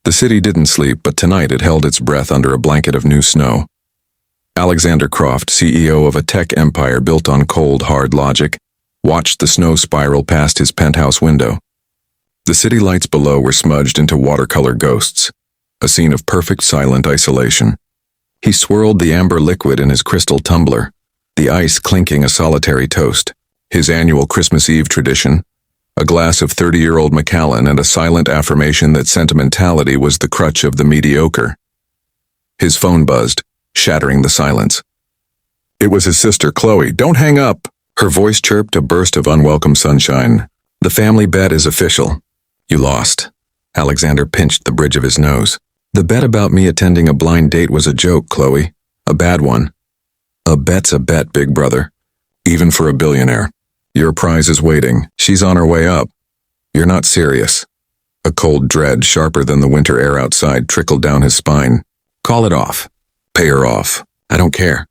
The city didn't sleep, but tonight it held its breath under a blanket of new snow. Alexander Croft, CEO of a tech empire built on cold, hard logic, watched the snow spiral past his penthouse window. The city lights below were smudged into watercolor ghosts, a scene of perfect silent isolation. He swirled the amber liquid in his crystal tumbler, the ice clinking a solitary toast. His annual Christmas Eve tradition, a glass of 30-year-old Macallan and a silent affirmation that sentimentality was the crutch of the mediocre. His phone buzzed, shattering the silence. It was his sister, Chloe. "Don't hang up!" Her voice chirped, a burst of unwelcome sunshine. "The family bet is official." "You lost." Alexander pinched the bridge of his nose. "The bet about me attending a blind date was a joke, Chloe. A bad one." "A bet's a bet, big brother. Even for a billionaire. Your prize is waiting. She's on her way up." "You're not serious." A cold dread, sharper than the winter air outside, trickled down his spine. "Call it off." "Pay her off." "I don't care."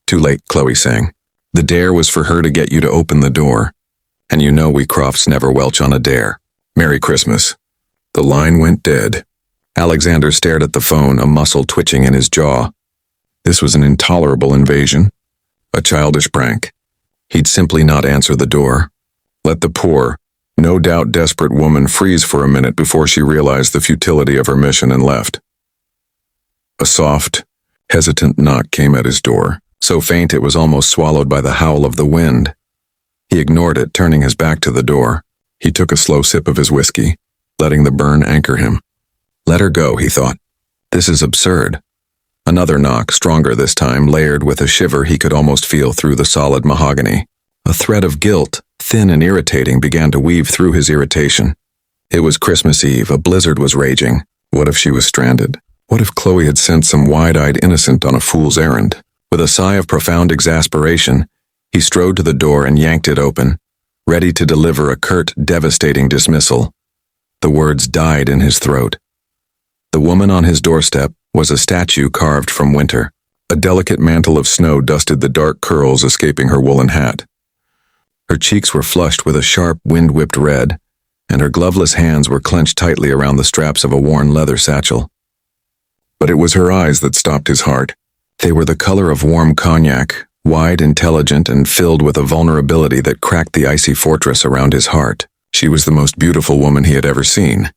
"Too late," Chloe sang. "The dare was for her to get you to open the door. And you know we Crofts never welch on a dare. Merry Christmas." The line went dead. Alexander stared at the phone, a muscle twitching in his jaw. This was an intolerable invasion. A childish prank. He'd simply not answer the door. Let the poor, no doubt desperate woman freeze for a minute before she realized the futility of her mission and left. A soft, hesitant knock came at his door, so faint it was almost swallowed by the howl of the wind. He ignored it, turning his back to the door. He took a slow sip of his whiskey, letting the burn anchor him. Let her go, he thought. This is absurd. Another knock, stronger this time, layered with a shiver he could almost feel through the solid mahogany. A thread of guilt, thin and irritating, began to weave through his irritation. It was Christmas Eve, a blizzard was raging. What if she was stranded? What if Chloe had sent some wide-eyed innocent on a fool's errand? With a sigh of profound exasperation, he strode to the door and yanked it open, ready to deliver a curt, devastating dismissal. The words died in his throat. The woman on his doorstep was a statue carved from winter. A delicate mantle of snow dusted the dark curls escaping her woolen hat. Her cheeks were flushed with a sharp, wind-whipped red, and her gloveless hands were clenched tightly around the straps of a worn leather satchel. But it was her eyes that stopped his heart. They were the color of warm cognac, wide, intelligent, and filled with a vulnerability that cracked the icy fortress around his heart. She was the most beautiful woman he had ever seen.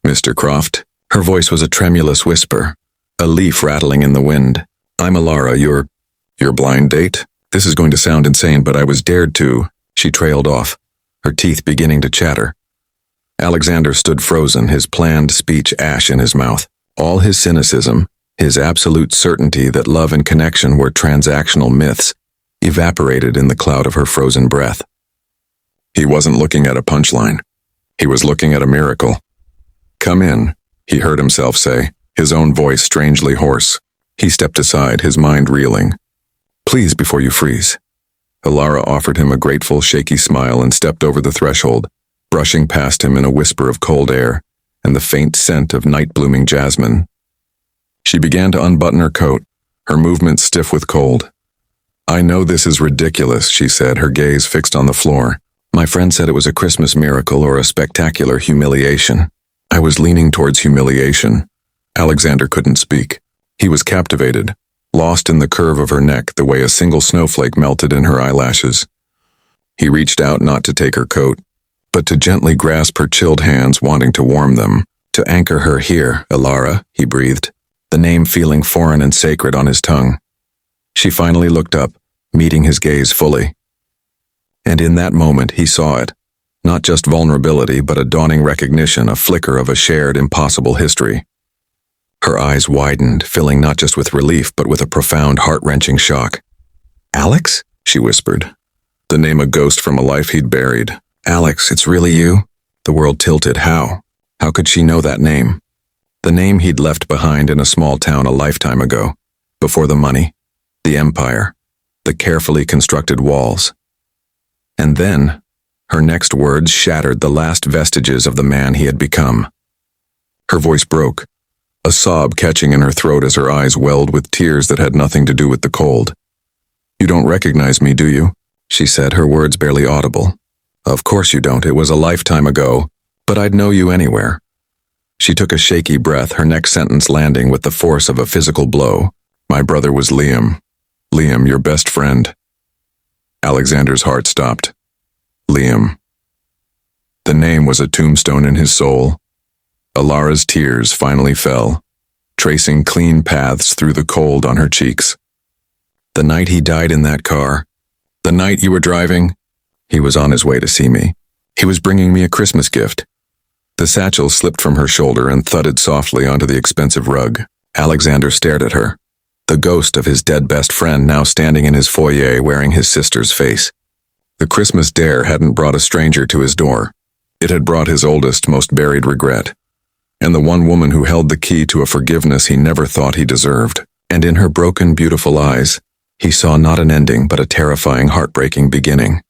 "Mr. Croft." Her voice was a tremulous whisper, a leaf rattling in the wind. "I'm Alara, your blind date? This is going to sound insane, but I was dared to." She trailed off, her teeth beginning to chatter. Alexander stood frozen, his planned speech ash in his mouth. All his cynicism, his absolute certainty that love and connection were transactional myths, evaporated in the cloud of her frozen breath. He wasn't looking at a punchline. He was looking at a miracle. "Come in," he heard himself say, his own voice strangely hoarse. He stepped aside, his mind reeling. "Please, before you freeze." Alara offered him a grateful, shaky smile and stepped over the threshold, brushing past him in a whisper of cold air and the faint scent of night-blooming jasmine. She began to unbutton her coat, her movements stiff with cold. "I know this is ridiculous," she said, her gaze fixed on the floor. "My friend said it was a Christmas miracle or a spectacular humiliation." I was leaning towards humiliation. Alexander couldn't speak. He was captivated, lost in the curve of her neck the way a single snowflake melted in her eyelashes. He reached out not to take her coat, but to gently grasp her chilled hands, wanting to warm them. "To anchor her here, Alara," he breathed, the name feeling foreign and sacred on his tongue. She finally looked up, meeting his gaze fully. And in that moment he saw it. Not just vulnerability, but a dawning recognition, a flicker of a shared, impossible history. Her eyes widened, filling not just with relief, but with a profound, heart-wrenching shock. "Alex?" she whispered, the name a ghost from a life he'd buried. "Alex, it's really you?" The world tilted. How? How could she know that name? The name he'd left behind in a small town a lifetime ago, before the money, the empire, the carefully constructed walls. And then, her next words shattered the last vestiges of the man he had become. Her voice broke, a sob catching in her throat as her eyes welled with tears that had nothing to do with the cold. "You don't recognize me, do you?" she said, her words barely audible. "Of course you don't. It was a lifetime ago, but I'd know you anywhere." She took a shaky breath, her next sentence landing with the force of a physical blow. My brother was Liam. Liam, your best friend. Alexander's heart stopped. Liam. The name was a tombstone in his soul. Alara's tears finally fell, tracing clean paths through the cold on her cheeks. The night he died in that car, the night you were driving, he was on his way to see me. He was bringing me a Christmas gift. The satchel slipped from her shoulder and thudded softly onto the expensive rug. Alexander stared at her, the ghost of his dead best friend now standing in his foyer wearing his sister's face. The Christmas dare hadn't brought a stranger to his door. It had brought his oldest, most buried regret, and the one woman who held the key to a forgiveness he never thought he deserved. And in her broken, beautiful eyes, he saw not an ending but a terrifying, heartbreaking beginning.